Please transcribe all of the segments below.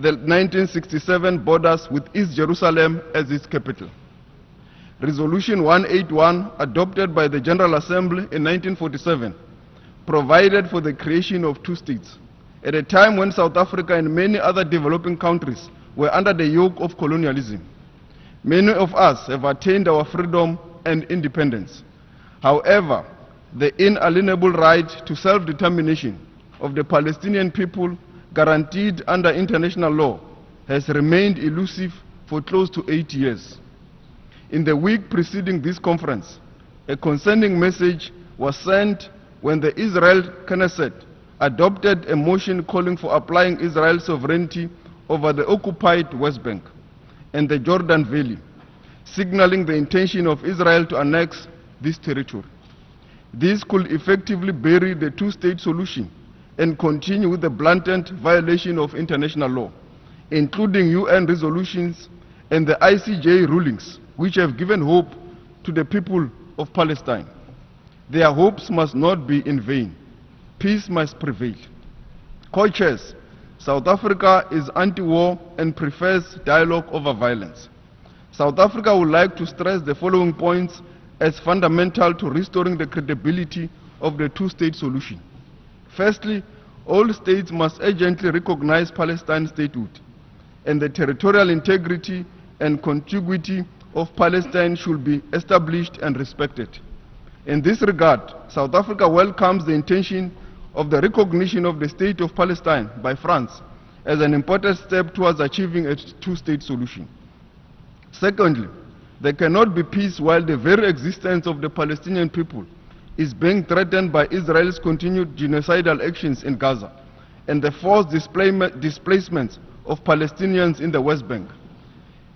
the 1967 borders with East Jerusalem as its capital. Resolution 181, adopted by the General Assembly in 1947, provided for the creation of two states, at a time when South Africa and many other developing countries were under the yoke of colonialism. Many of us have attained our freedom and independence. However, the inalienable right to self-determination of the Palestinian people, guaranteed under international law, has remained elusive for close to 8 years. In the week preceding this conference, a concerning message was sent when the Israel Knesset adopted a motion calling for applying Israel's sovereignty over the occupied West Bank and the Jordan Valley, signaling the intention of Israel to annex this territory. This could effectively bury the two-state solution and continue with the blatant violation of international law, including UN resolutions and the ICJ rulings, which have given hope to the people of Palestine. Their hopes must not be in vain. Peace must prevail. Co-chairs, South Africa is anti-war and prefers dialogue over violence. South Africa would like to stress the following points as fundamental to restoring the credibility of the two-state solution. Firstly, all states must urgently recognize Palestine's statehood, and the territorial integrity and contiguity of Palestine should be established and respected. In this regard, South Africa welcomes the intention of the recognition of the State of Palestine by France as an important step towards achieving a two-state solution. Secondly, there cannot be peace while the very existence of the Palestinian people is being threatened by Israel's continued genocidal actions in Gaza and the forced displacement of Palestinians in the West Bank.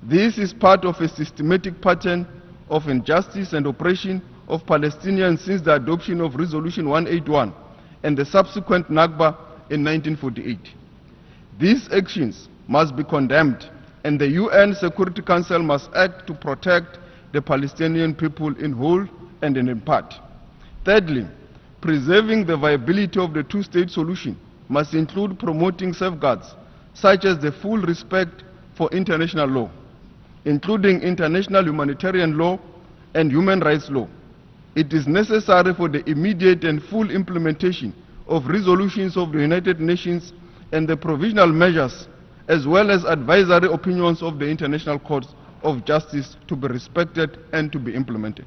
This is part of a systematic pattern of injustice and oppression of Palestinians since the adoption of Resolution 181 and the subsequent Nakba in 1948. These actions must be condemned, and the UN Security Council must act to protect the Palestinian people in whole and in part. Thirdly, preserving the viability of the two-state solution must include promoting safeguards such as the full respect for international law, including international humanitarian law and human rights law. It is necessary for the immediate and full implementation of resolutions of the United Nations and the provisional measures, as well as advisory opinions of the International Court of Justice, to be respected and to be implemented.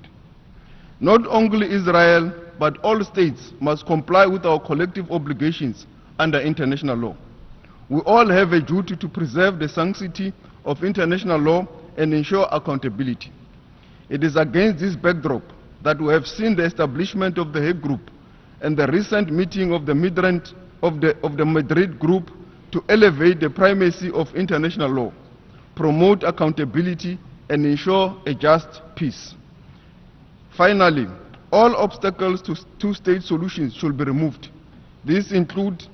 Not only Israel, but all states must comply with our collective obligations under international law. We all have a duty to preserve the sanctity of international law and ensure accountability. It is against this backdrop that we have seen the establishment of the Hague Group and the recent meeting of the Madrid Group to elevate the primacy of international law, promote accountability, and ensure a just peace. Finally, all obstacles to two-state solutions should be removed. These include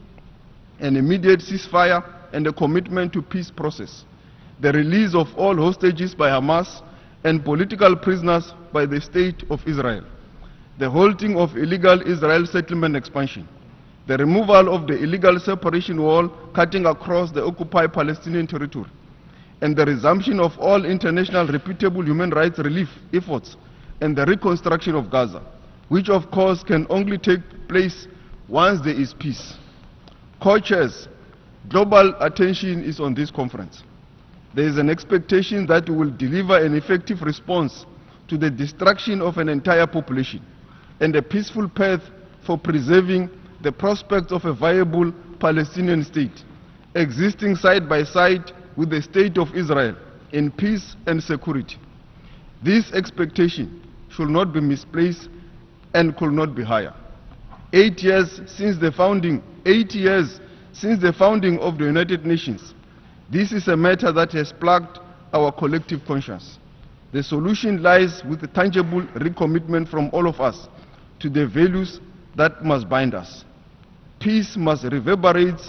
an immediate ceasefire and a commitment to peace process, the release of all hostages by Hamas and political prisoners by the State of Israel, the halting of illegal Israel settlement expansion, the removal of the illegal separation wall cutting across the occupied Palestinian territory, and the resumption of all international reputable human rights relief efforts and the reconstruction of Gaza, which of course can only take place once there is peace. Co-chairs, global attention is on this conference. There is an expectation that we will deliver an effective response to the destruction of an entire population and a peaceful path for preserving the prospects of a viable Palestinian state, existing side by side with the State of Israel in peace and security. This expectation should not be misplaced and could not be higher. 8 years since the founding of the United Nations, this is a matter that has plagued our collective conscience. The solution lies with a tangible recommitment from all of us to the values that must bind us. Peace must reverberate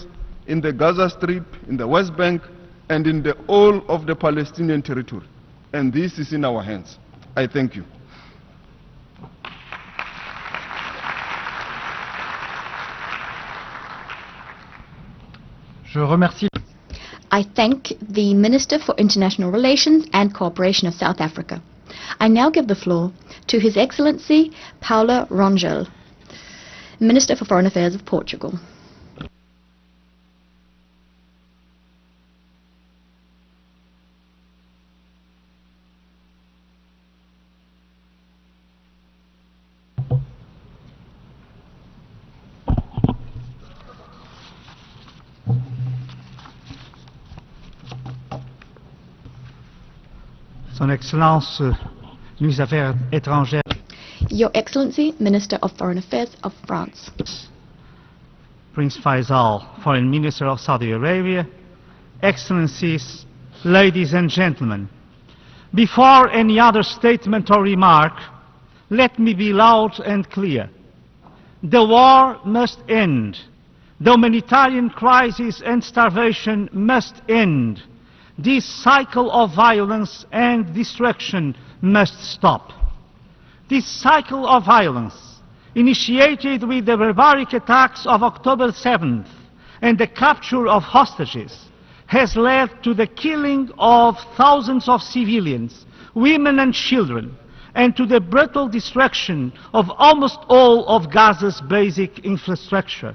in the Gaza Strip, in the West Bank, and in the whole of the Palestinian territory. And this is in our hands. I thank you. Je remercie. I thank the Minister for International Relations and Cooperation of South Africa. I now give the floor to His Excellency Paulo Rangel, Minister for Foreign Affairs of Portugal. Son Excellence, ministre des Affaires étrangères. Your Excellency, Minister of Foreign Affairs of France. Prince Faisal, Foreign Minister of Saudi Arabia. Excellencies, ladies and gentlemen. Before any other statement or remark, let me be loud and clear. The war must end. The humanitarian crisis and starvation must end. This cycle of violence and destruction must stop. This cycle of violence, initiated with the barbaric attacks of October 7th and the capture of hostages, has led to the killing of thousands of civilians, women and children, and to the brutal destruction of almost all of Gaza's basic infrastructure.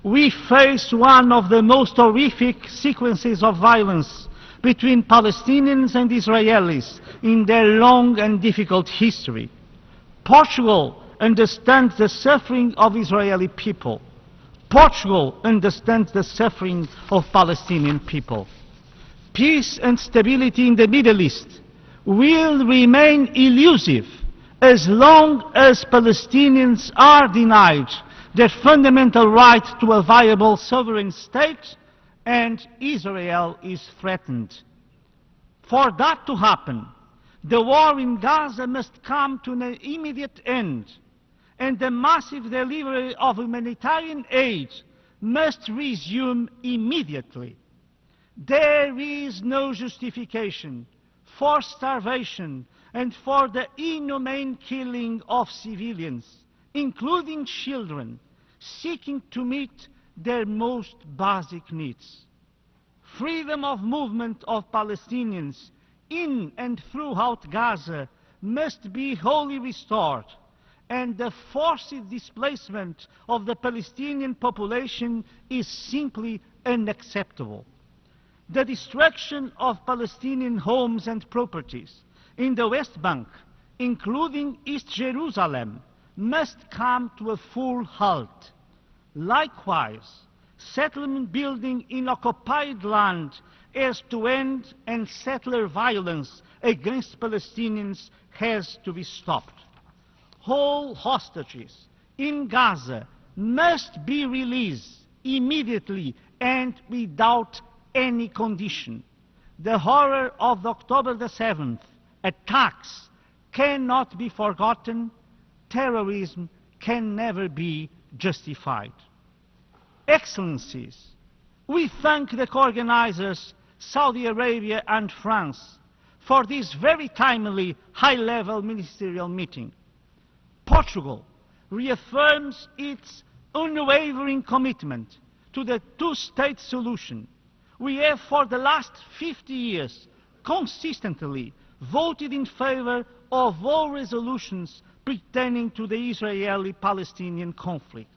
We face one of the most horrific sequences of violence between Palestinians and Israelis in their long and difficult history. Portugal understands the suffering of Israeli people. Portugal understands the suffering of Palestinian people. Peace and stability in the Middle East will remain elusive as long as Palestinians are denied their fundamental right to a viable sovereign state and Israel is threatened. For that to happen, the war in Gaza must come to an immediate end, and the massive delivery of humanitarian aid must resume immediately. There is no justification for starvation and for the inhumane killing of civilians, including children, seeking to meet their most basic needs. Freedom of movement of Palestinians in and throughout Gaza must be wholly restored, and the forced displacement of the Palestinian population is simply unacceptable. The destruction of Palestinian homes and properties in the West Bank, including East Jerusalem, must come to a full halt. Likewise, settlement building in occupied land has to end, and settler violence against Palestinians has to be stopped. All hostages in Gaza must be released immediately and without any condition. The horror of the October the 7th attacks cannot be forgotten. Terrorism can never be justified. Excellencies, we thank the co-organizers, Saudi Arabia and France, for this very timely high-level ministerial meeting. Portugal reaffirms its unwavering commitment to the two-state solution. We have for the last 50 years consistently voted in favor of all resolutions pertaining to the Israeli-Palestinian conflict.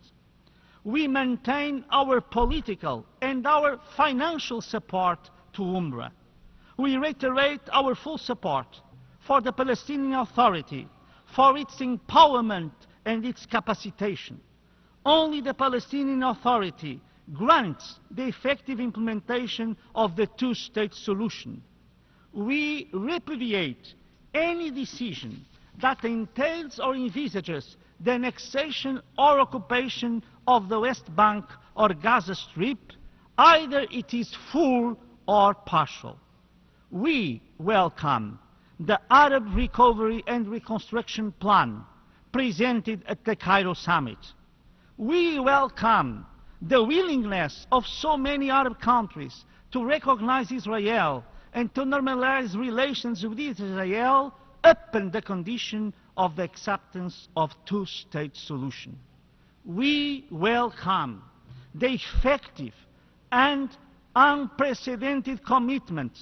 We maintain our political and our financial support to UNRWA. We reiterate our full support for the Palestinian Authority, for its empowerment and its capacitation. Only the Palestinian Authority grants the effective implementation of the two-state solution. We repudiate any decision that entails or envisages the annexation or occupation of the West Bank or Gaza Strip, either it is full or partial. We welcome the Arab Recovery and Reconstruction Plan presented at the Cairo Summit. We welcome the willingness of so many Arab countries to recognize Israel and to normalize relations with Israel upon the condition of the acceptance of two-state solution. We welcome the effective and unprecedented commitment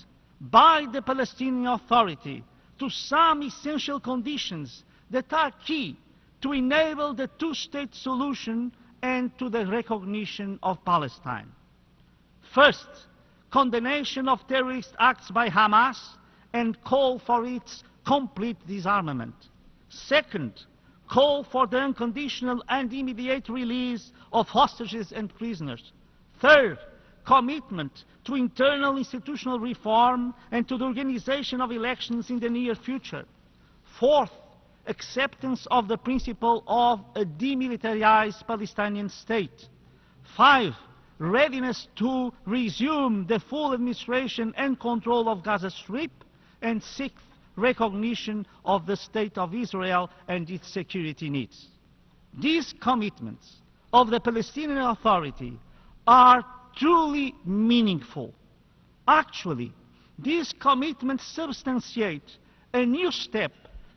by the Palestinian Authority to some essential conditions that are key to enable the two-state solution and to the recognition of Palestine. First, condemnation of terrorist acts by Hamas and call for its complete disarmament. Second, call for the unconditional and immediate release of hostages and prisoners. Third, commitment to internal institutional reform and to the organization of elections in the near future. Fourth, acceptance of the principle of a demilitarized Palestinian state. 5, readiness to resume the full administration and control of Gaza Strip. And 6th, recognition of the State of Israel and its security needs. These commitments of the Palestinian Authority are truly meaningful. Actually, these commitments substantiate a new step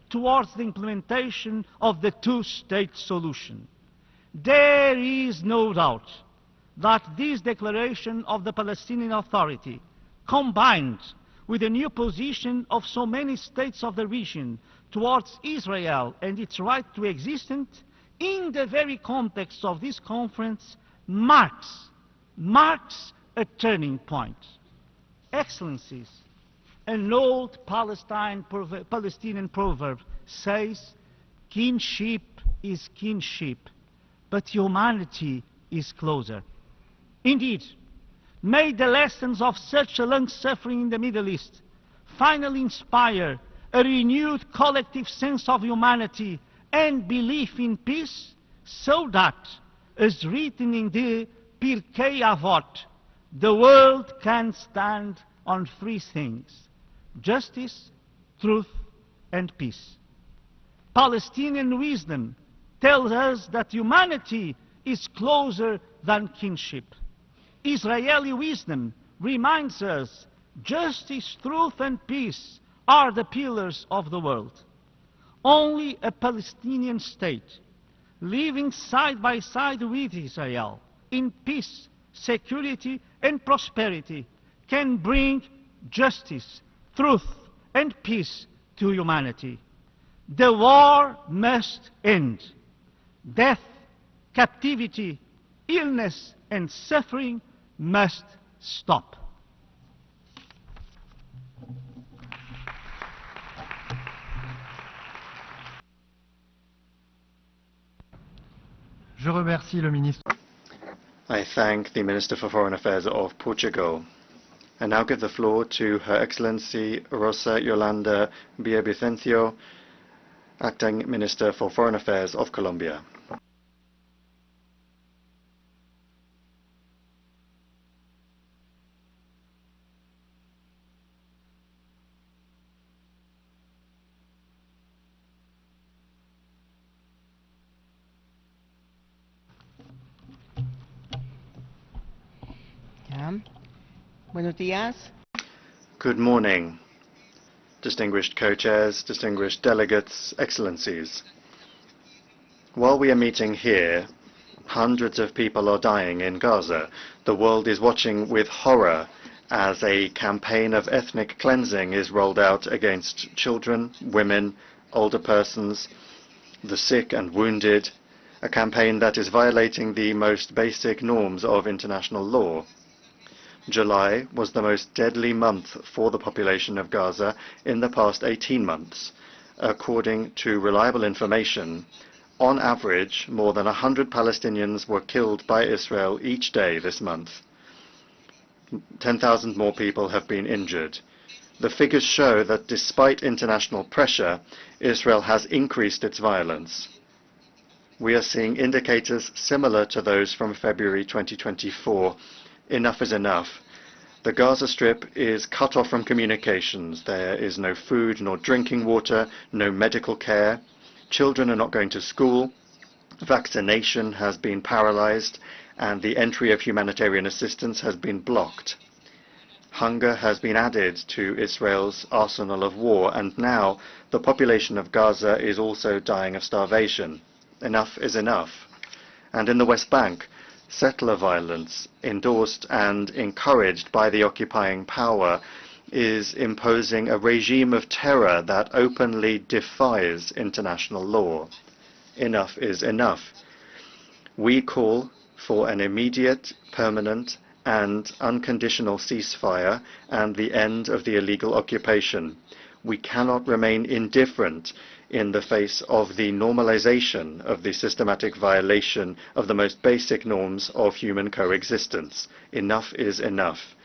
towards the implementation of the two-state solution. There is no doubt that this declaration of the Palestinian Authority, combined with the new position of so many states of the region towards Israel and its right to existence, in the very context of this conference, marks a turning point. Excellencies, an old Palestinian proverb says, kinship is kinship, but humanity is closer. Indeed, may the lessons of such a long suffering in the Middle East finally inspire a renewed collective sense of humanity and belief in peace, so that, as written in the Pirkei Avot, the world can stand on 3 things: justice, truth, and peace. Palestinian wisdom tells us that humanity is closer than kinship. Israeli wisdom reminds us justice, truth, and peace are the pillars of the world. Only a Palestinian state living side by side with Israel in peace, security, and prosperity can bring justice, truth, and peace to humanity. The war must end. Death, captivity, illness, and suffering must stop. Je remercie le ministre. I thank the Minister for Foreign Affairs of Portugal. I now give the floor to Her Excellency Rosa Yolanda Villavicencio, Acting Minister for Foreign Affairs of Colombia. Buenos días. Good morning, distinguished co-chairs, distinguished delegates, excellencies. While we are meeting here, hundreds of people are dying in Gaza. The world is watching with horror as a campaign of ethnic cleansing is rolled out against children, women, older persons, the sick and wounded, a campaign that is violating the most basic norms of international law. July was the most deadly month for the population of Gaza in the past 18 months. According to reliable information, on average, more than 100 Palestinians were killed by Israel each day this month. 10,000 more people have been injured. The figures show that despite international pressure, Israel has increased its violence. We are seeing indicators similar to those from February 2024. Enough is enough. The Gaza Strip is cut off from communications. There is no food nor drinking water, no medical care. Children are not going to school. Vaccination has been paralyzed, and the entry of humanitarian assistance has been blocked. Hunger has been added to Israel's arsenal of war, and now the population of Gaza is also dying of starvation. Enough is enough. And in the West Bank, settler violence endorsed and encouraged by the occupying power is imposing a regime of terror that openly defies international law. Enough is enough. We call for an immediate, permanent, and unconditional ceasefire and the end of the illegal occupation. We cannot remain indifferent in the face of the normalization of the systematic violation of the most basic norms of human coexistence. Enough is enough.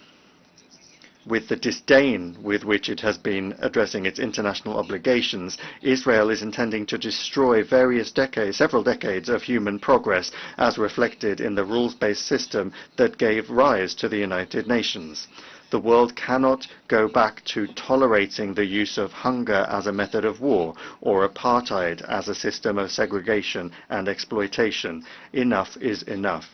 With the disdain with which it has been addressing its international obligations, Israel is intending to destroy several decades of human progress, as reflected in the rules-based system that gave rise to the United Nations. The world cannot go back to tolerating the use of hunger as a method of war or apartheid as a system of segregation and exploitation. Enough is enough.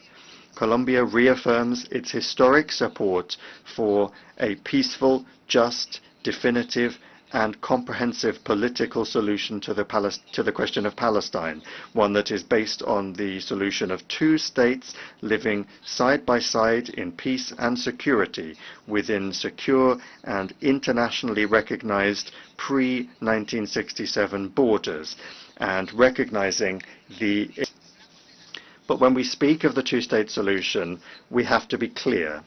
Colombia reaffirms its historic support for a peaceful, just, definitive, and comprehensive political solution to the question of Palestine, one that is based on the solution of two states living side by side in peace and security within secure and internationally recognized pre-1967 borders, and recognizing the... But when we speak of the two-state solution, we have to be clear.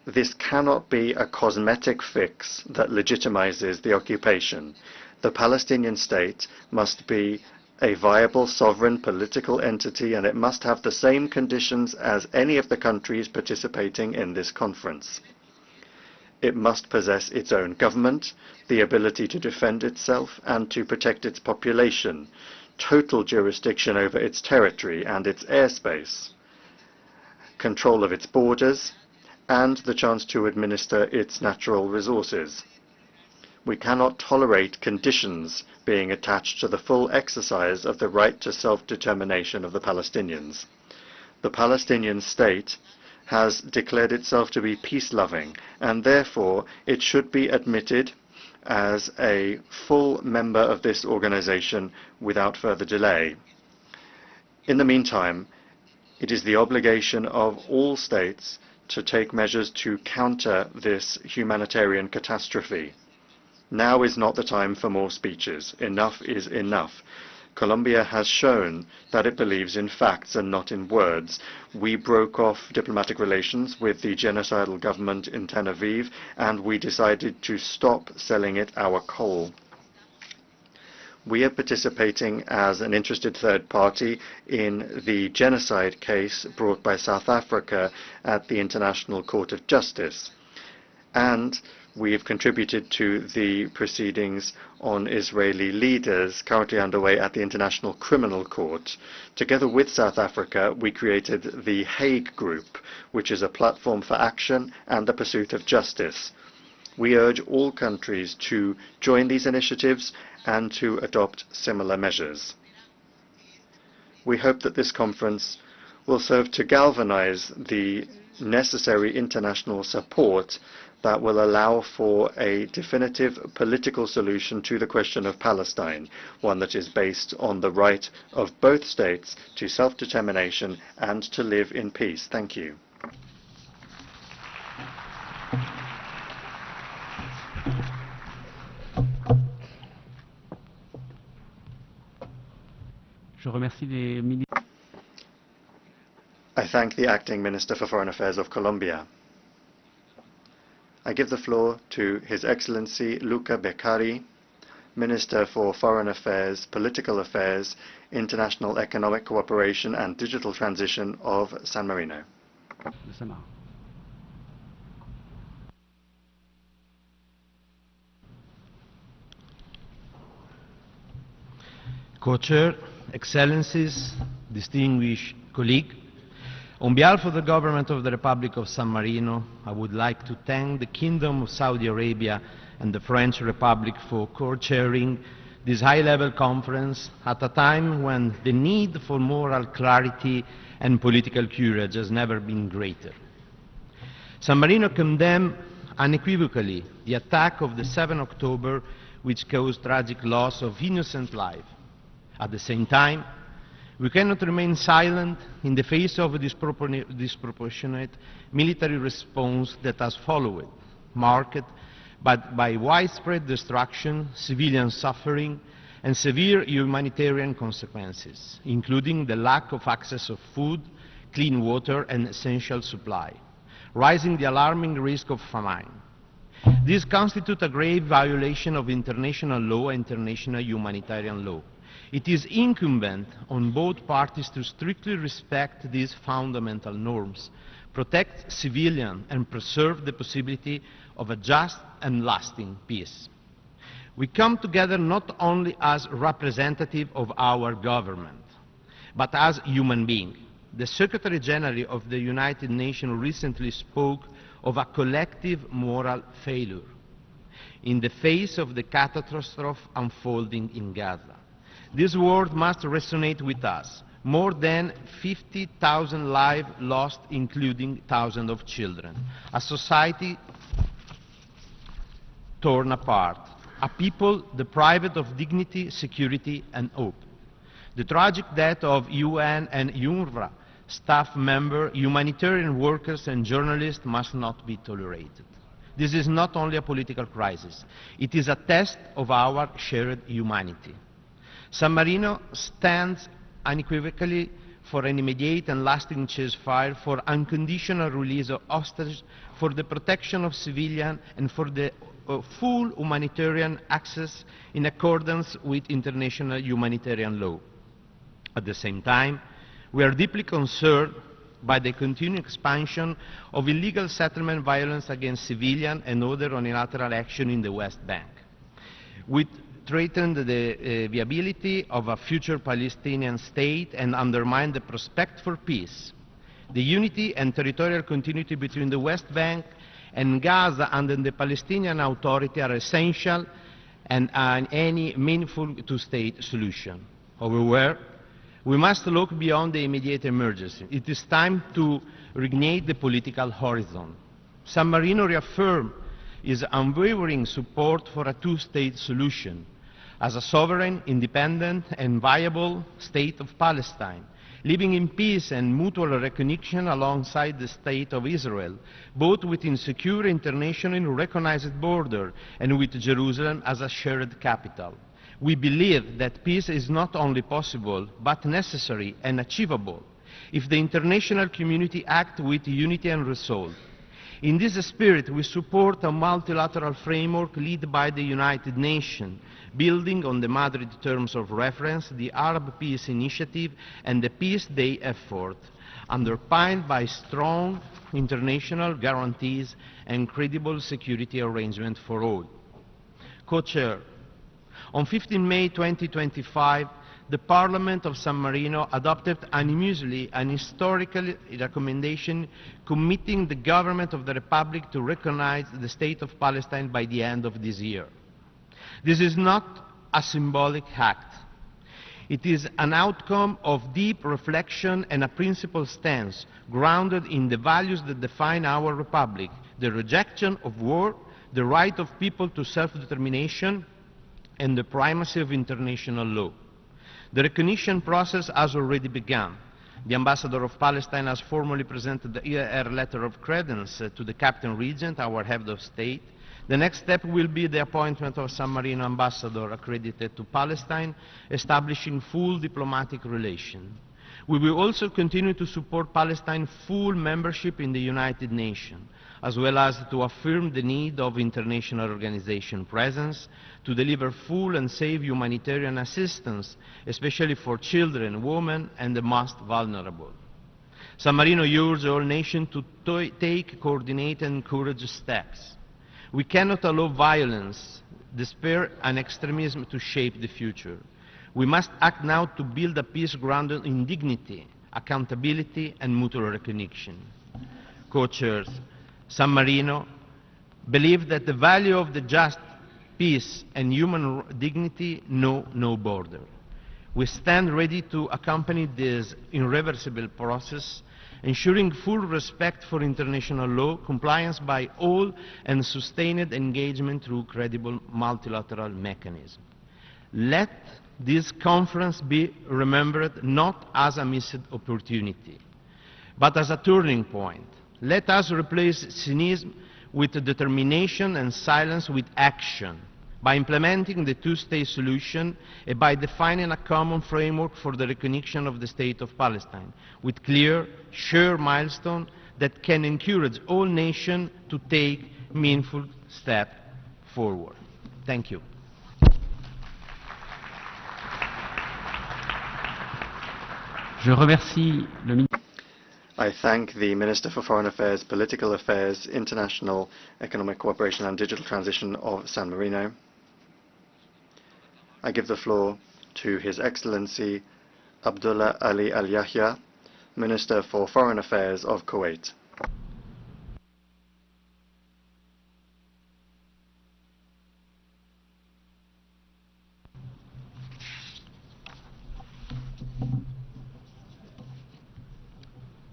This cannot be a cosmetic fix that legitimizes the occupation. The Palestinian state must be a viable sovereign political entity, and it must have the same conditions as any of the countries participating in this conference. It must possess its own government, the ability to defend itself and to protect its population, total jurisdiction over its territory and its airspace, control of its borders, and the chance to administer its natural resources. We cannot tolerate conditions being attached to the full exercise of the right to self-determination of the Palestinians. The Palestinian state has declared itself to be peace-loving, and therefore it should be admitted as a full member of this organization without further delay. In the meantime, it is the obligation of all states to take measures to counter this humanitarian catastrophe. Now is not the time for more speeches. Enough is enough. Colombia has shown that it believes in facts and not in words. We broke off diplomatic relations with the genocidal government in Tel Aviv, and we decided to stop selling it our coal. We are participating as an interested third party in the genocide case brought by South Africa at the International Court of Justice. And we have contributed to the proceedings on Israeli leaders currently underway at the International Criminal Court. Together with South Africa, we created the Hague Group, which is a platform for action and the pursuit of justice. We urge all countries to join these initiatives and to adopt similar measures. We hope that this conference will serve to galvanize the necessary international support that will allow for a definitive political solution to the question of Palestine, one that is based on the right of both states to self-determination and to live in peace. Thank you. I thank the Acting Minister for Foreign Affairs of Colombia. I give the floor to His Excellency Luca Beccari, Minister for Foreign Affairs, Political Affairs, International Economic Cooperation and Digital Transition of San Marino. Co-Chair, Excellencies, distinguished colleagues, on behalf of the Government of the Republic of San Marino, I would like to thank the Kingdom of Saudi Arabia and the French Republic for co-chairing this high-level conference at a time when the need for moral clarity and political courage has never been greater. San Marino condemned unequivocally the attack of the 7th October, which caused tragic loss of innocent life. At the same time, We cannot remain silent in the face of a disproportionate military response that has followed, marked by widespread destruction, civilian suffering, and severe humanitarian consequences, including the lack of access of food, clean water, and essential supply, raising the alarming risk of famine. This constitutes a grave violation of international law and international humanitarian law. It is incumbent on both parties to strictly respect these fundamental norms, protect civilians, and preserve the possibility of a just and lasting peace. We come together not only as representatives of our government, but as human beings. The Secretary General of the United Nations recently spoke of a collective moral failure in the face of the catastrophe unfolding in Gaza. This word must resonate with us. More than 50,000 lives lost, including thousands of children. A society torn apart. A people deprived of dignity, security, and hope. The tragic death of UN and UNRWA staff members, humanitarian workers, and journalists must not be tolerated. This is not only a political crisis. It is a test of our shared humanity. San Marino stands unequivocally for an immediate and lasting ceasefire, for unconditional release of hostages, for the protection of civilians, and for the full humanitarian access in accordance with international humanitarian law. At the same time, we are deeply concerned by the continued expansion of illegal settlement violence against civilians and other unilateral action in the West Bank, which threaten the viability of a future Palestinian state and undermine the prospect for peace. The unity and territorial continuity between the West Bank and Gaza under the Palestinian Authority are essential and any meaningful two-state solution. However, we must look beyond the immediate emergency. It is time to reignite the political horizon. San Marino reaffirmed its unwavering support for a two-state solution as a sovereign, independent, and viable state of Palestine, living in peace and mutual recognition alongside the State of Israel, both within secure internationally recognized border and with Jerusalem as a shared capital. We believe that peace is not only possible, but necessary and achievable if the international community acts with unity and resolve. In this spirit, we support a multilateral framework led by the United Nations, building on the Madrid Terms of Reference, the Arab Peace Initiative, and the Peace Day effort, underpinned by strong international guarantees and credible security arrangements for all. Co-Chair, on 15 May 2025, the Parliament of San Marino adopted unanimously an historical recommendation committing the government of the Republic to recognize the State of Palestine by the end of this year. This is not a symbolic act. It is an outcome of deep reflection and a principled stance grounded in the values that define our Republic: the rejection of war, the right of people to self-determination, and the primacy of international law. The recognition process has already begun. The Ambassador of Palestine has formally presented her letter of credence to the Captain Regent, our head of state. The next step will be the appointment of San Marino ambassador accredited to Palestine, establishing full diplomatic relations. We will also continue to support Palestine's full membership in the United Nations, as well as to affirm the need of international organization presence to deliver full and safe humanitarian assistance, especially for children, women, and the most vulnerable. San Marino urges all nations to take coordinated and courageous steps. We cannot allow violence, despair, and extremism to shape the future. We must act now to build a peace grounded in dignity, accountability, and mutual recognition. Co-chairs, San Marino believes that the value of the just peace and human dignity know no border. We stand ready to accompany this irreversible process, ensuring full respect for international law, compliance by all, and sustained engagement through credible multilateral mechanisms. Let this conference be remembered not as a missed opportunity, but as a turning point. Let us replace cynicism with determination and silence with action, by implementing the two-state solution and by defining a common framework for the recognition of the State of Palestine, with clear, sure milestones that can encourage all nations to take meaningful steps forward. Thank you. Je remercie le ministre. I thank the Minister for Foreign Affairs, Political Affairs, International Economic Cooperation and Digital Transition of San Marino. I give the floor to His Excellency Abdullah Ali Al Yahya, Minister for Foreign Affairs of Kuwait.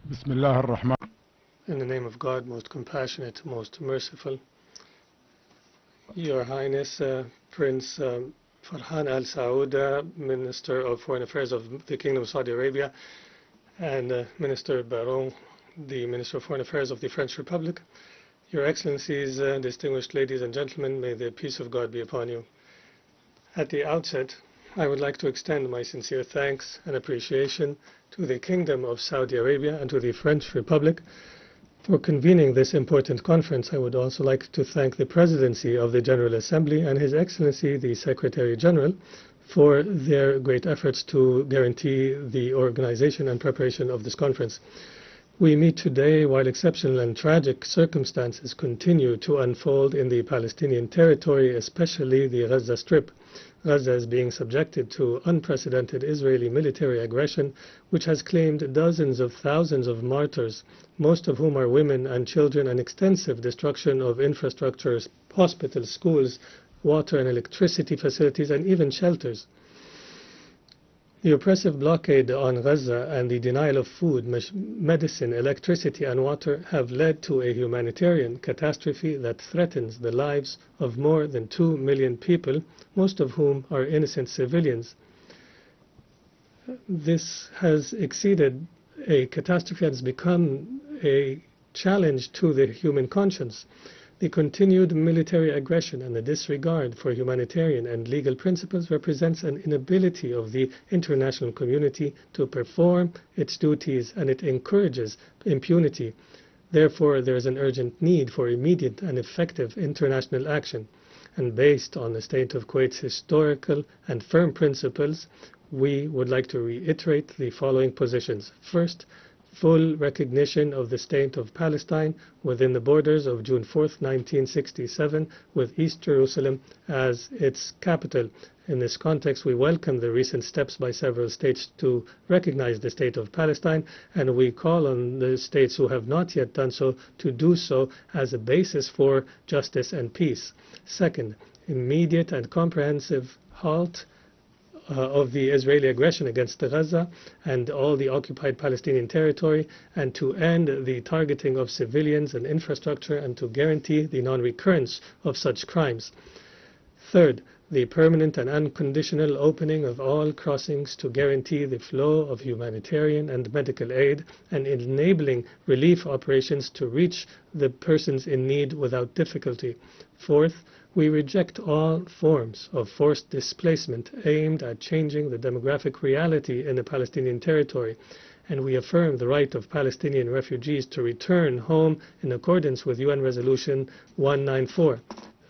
Bismillah ar-Rahman. In the name of God, most compassionate, most merciful. Your Highness, Prince Farhan Al Saud, Minister of Foreign Affairs of the Kingdom of Saudi Arabia, and Minister Baron, the Minister of Foreign Affairs of the French Republic. Your Excellencies, distinguished ladies and gentlemen, may the peace of God be upon you. At the outset, I would like to extend my sincere thanks and appreciation to the Kingdom of Saudi Arabia and to the French Republic for convening this important conference. I would also like to thank the Presidency of the General Assembly and His Excellency the Secretary General for their great efforts to guarantee the organization and preparation of this conference. We meet today while exceptional and tragic circumstances continue to unfold in the Palestinian territory, especially the Gaza Strip. Gaza is being subjected to unprecedented Israeli military aggression, which has claimed dozens of thousands of martyrs, most of whom are women and children, and extensive destruction of infrastructures, hospitals, schools, water and electricity facilities, and even shelters. The oppressive blockade on Gaza and the denial of food, medicine, electricity and water have led to a humanitarian catastrophe that threatens the lives of more than 2 million people, most of whom are innocent civilians. This has exceeded a catastrophe that has become a challenge to the human conscience. The continued military aggression and the disregard for humanitarian and legal principles represents an inability of the international community to perform its duties, and it encourages impunity. Therefore, there is an urgent need for immediate and effective international action. And based on the State of Kuwait's historical and firm principles, we would like to reiterate the following positions. First, full recognition of the State of Palestine within the borders of June 4th, 1967, with East Jerusalem as its capital. In this context, we welcome the recent steps by several states to recognize the State of Palestine, and we call on the states who have not yet done so to do so as a basis for justice and peace. Second, immediate and comprehensive halt of the Israeli aggression against Gaza and all the occupied Palestinian territory, and to end the targeting of civilians and infrastructure, and to guarantee the non-recurrence of such crimes. Third, the permanent and unconditional opening of all crossings to guarantee the flow of humanitarian and medical aid, and enabling relief operations to reach the persons in need without difficulty. Fourth, we reject all forms of forced displacement aimed at changing the demographic reality in the Palestinian territory, and we affirm the right of Palestinian refugees to return home in accordance with UN Resolution 194.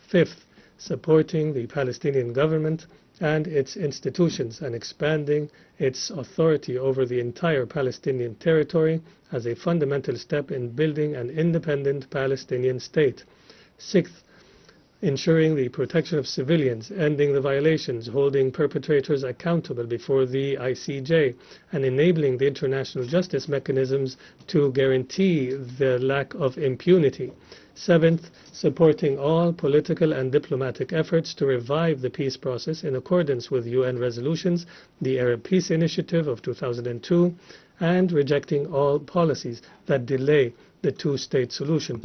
Fifth, supporting the Palestinian government and its institutions and expanding its authority over the entire Palestinian territory as a fundamental step in building an independent Palestinian state. Sixth, ensuring the protection of civilians, ending the violations, holding perpetrators accountable before the ICJ, and enabling the international justice mechanisms to guarantee the lack of impunity. Seventh, supporting all political and diplomatic efforts to revive the peace process in accordance with UN resolutions, the Arab Peace Initiative of 2002, and rejecting all policies that delay the two-state solution.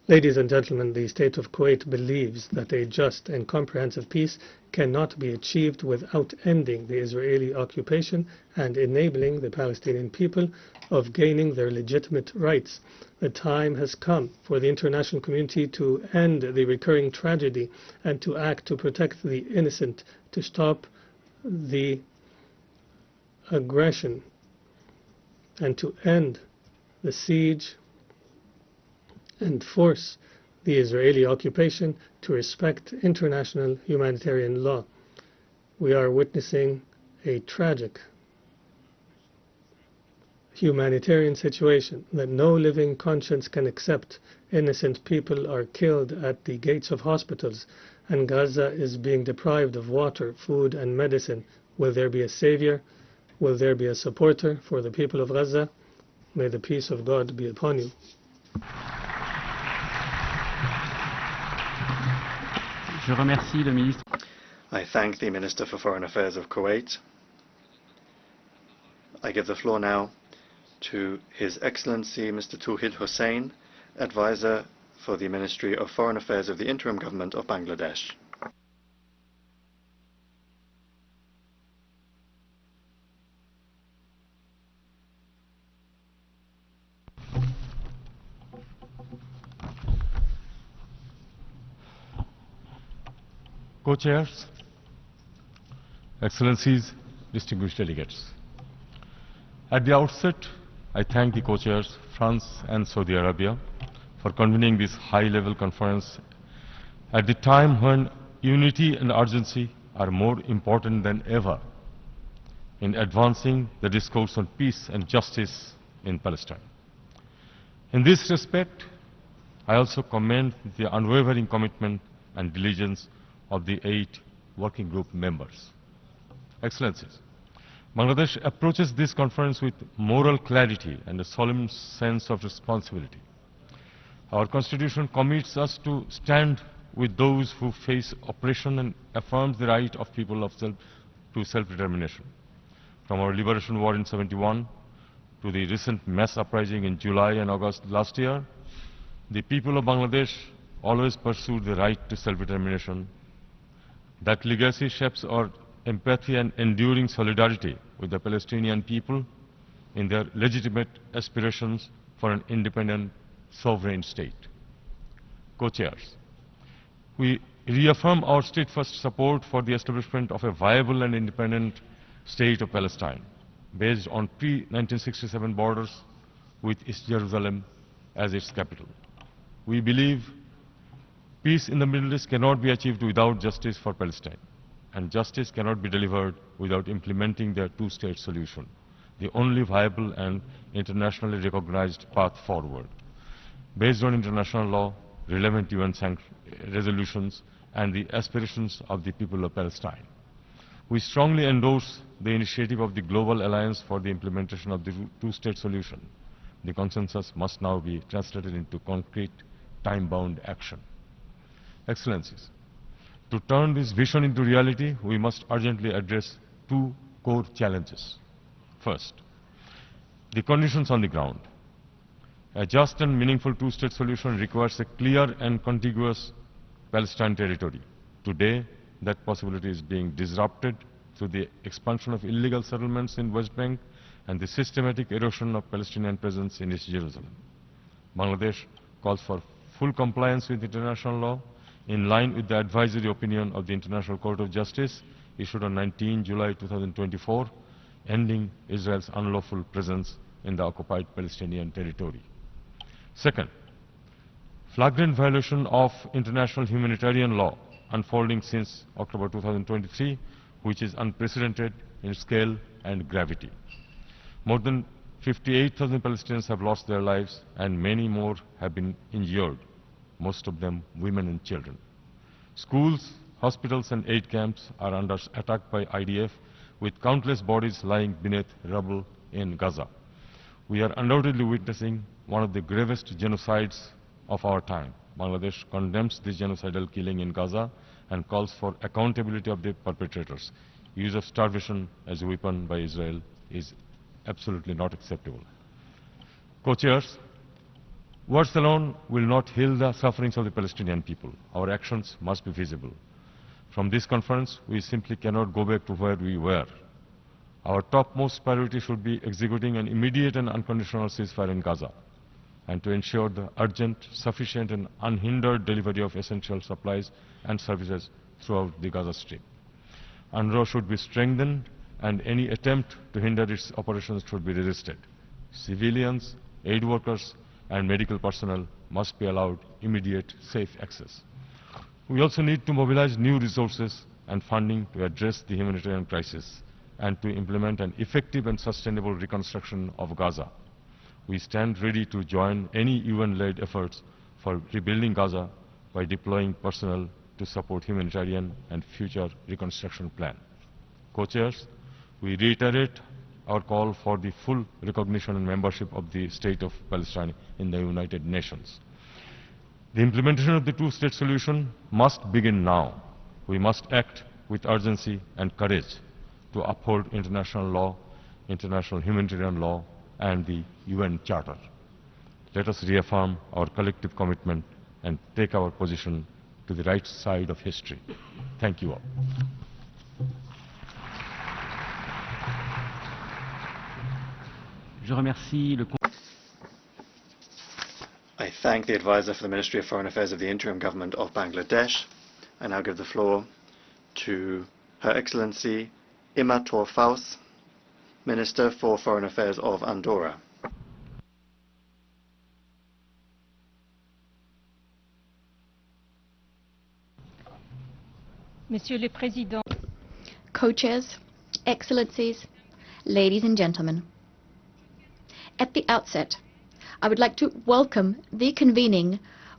Ladies and gentlemen, the State of Kuwait believes that a just and comprehensive peace cannot be achieved without ending the Israeli occupation and enabling the Palestinian people of gaining their legitimate rights. The time has come for the international community to end the recurring tragedy and to act to protect the innocent, to stop the aggression, and to end the siege and force the Israeli occupation to respect international humanitarian law. We are witnessing a tragic humanitarian situation that no living conscience can accept. Innocent people are killed at the gates of hospitals, and Gaza is being deprived of water, food, and medicine. Will there be a savior? Will there be a supporter for the people of Gaza? May the peace of God be upon you. Je remercie le ministre. I thank the Minister for Foreign Affairs of Kuwait. I give the floor now to His Excellency Mr. Tauhid Hussain, Advisor for the Ministry of Foreign Affairs of the Interim Government of Bangladesh. Co-chairs, Excellencies, distinguished delegates. At the outset, I thank the co-chairs, France and Saudi Arabia, for convening this high-level conference at the time when unity and urgency are more important than ever in advancing the discourse on peace and justice in Palestine. In this respect, I also commend the unwavering commitment and diligence of the 8 working group members. Excellencies, Bangladesh approaches this conference with moral clarity and a solemn sense of responsibility. Our Constitution commits us to stand with those who face oppression and affirms the right of people to self-determination. From our liberation war in '71 to the recent mass uprising in July and August last year, the people of Bangladesh always pursued the right to self-determination. That legacy shapes our empathy and enduring solidarity with the Palestinian people in their legitimate aspirations for an independent, sovereign state. Co-chairs, we reaffirm our steadfast support for the establishment of a viable and independent state of Palestine, based on pre-1967 borders with East Jerusalem as its capital. We believe peace in the Middle East cannot be achieved without justice for Palestine, and justice cannot be delivered without implementing their two-state solution, the only viable and internationally recognized path forward, based on international law, relevant UN resolutions, and the aspirations of the people of Palestine. We strongly endorse the initiative of the Global Alliance for the implementation of the two-state solution. The consensus must now be translated into concrete, time-bound action. Excellencies, to turn this vision into reality, we must urgently address 2 core challenges. First, the conditions on the ground. A just and meaningful two-state solution requires a clear and contiguous Palestine territory. Today, that possibility is being disrupted through the expansion of illegal settlements in West Bank and the systematic erosion of Palestinian presence in East Jerusalem. Bangladesh calls for full compliance with international law, in line with the advisory opinion of the International Court of Justice issued on 19 July 2024, ending Israel's unlawful presence in the occupied Palestinian territory. Second, flagrant violation of international humanitarian law unfolding since October 2023, which is unprecedented in scale and gravity. More than 58,000 Palestinians have lost their lives and many more have been injured, most of them women and children. Schools, hospitals and aid camps are under attack by IDF, with countless bodies lying beneath rubble in Gaza. We are undoubtedly witnessing one of the gravest genocides of our time. Bangladesh condemns this genocidal killing in Gaza and calls for accountability of the perpetrators. Use of starvation as a weapon by Israel is absolutely not acceptable. Co-chairs, Words alone will not heal the sufferings of the Palestinian people. Our actions must be visible. From this conference, we simply cannot go back to where we were. Our topmost priority should be executing an immediate and unconditional ceasefire in Gaza, and to ensure the urgent, sufficient and unhindered delivery of essential supplies and services throughout the Gaza Strip. UNRWA should be strengthened, and any attempt to hinder its operations should be resisted. Civilians, aid workers and medical personnel must be allowed immediate, safe access. We also need to mobilize new resources and funding to address the humanitarian crisis and to implement an effective and sustainable reconstruction of Gaza. We stand ready to join any UN-led efforts for rebuilding Gaza by deploying personnel to support humanitarian and future reconstruction plan. Co-chairs, we reiterate our call for the full recognition and membership of the State of Palestine in the United Nations. The implementation of the two-state solution must begin now. We must act with urgency and courage to uphold international law, international humanitarian law, and the UN Charter. Let us reaffirm our collective commitment and take our position to the right side of history. Thank you all. Je remercie le I thank the advisor for the Ministry of Foreign Affairs of the Interim Government of Bangladesh. I now give the floor to Her Excellency Ima Torfaus, Minister for Foreign Affairs of Andorra. Monsieur le Président, Co-chairs, Excellencies, ladies and gentlemen. At the outset, I would like to welcome the convening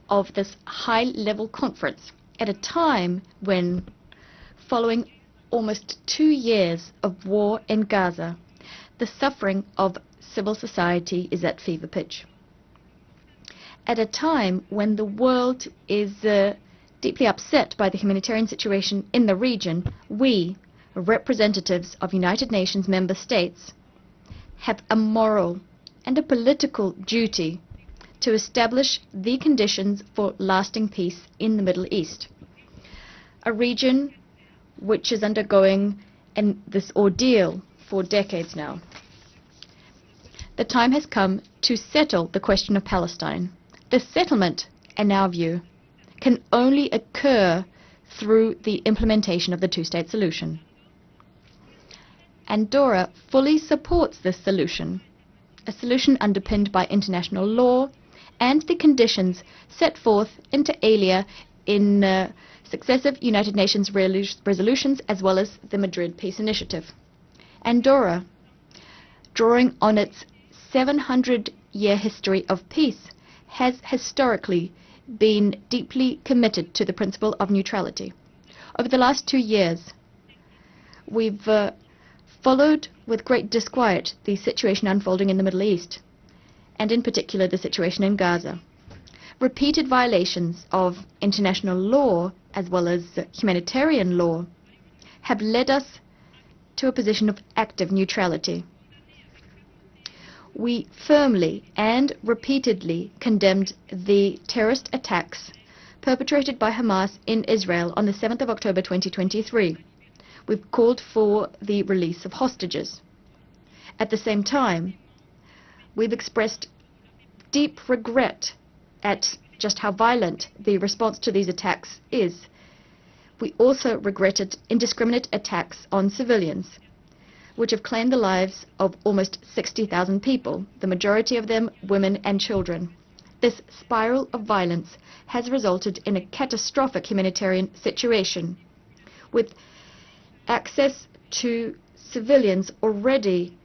of this high-level conference at a time when, following almost 2 years of war in Gaza, the suffering of civil society is at fever pitch. At a time when the world is deeply upset by the humanitarian situation in the region, we, representatives of United Nations member states, have a moral and a political duty to establish the conditions for lasting peace in the Middle East, a region which is undergoing this ordeal for decades now. The time has come to settle the question of Palestine. The settlement, in our view, can only occur through the implementation of the two-state solution. Andorra fully supports this solution, a solution underpinned by international law and the conditions set forth inter alia in successive United Nations resolutions as well as the Madrid Peace Initiative. Andorra, drawing on its 700-year history of peace, has historically been deeply committed to the principle of neutrality. Over the last 2 years, we've followed with great disquiet the situation unfolding in the Middle East, and in particular the situation in Gaza. Repeated violations of international law as well as humanitarian law have led us to a position of active neutrality. We firmly and repeatedly condemned the terrorist attacks perpetrated by Hamas in Israel on the 7th of October 2023. We've called for the release of hostages. At the same time, we've expressed deep regret at just how violent the response to these attacks is. We also regretted indiscriminate attacks on civilians, which have claimed the lives of almost 60,000 people, the majority of them women and children. This spiral of violence has resulted in a catastrophic humanitarian situation, with access to civilians already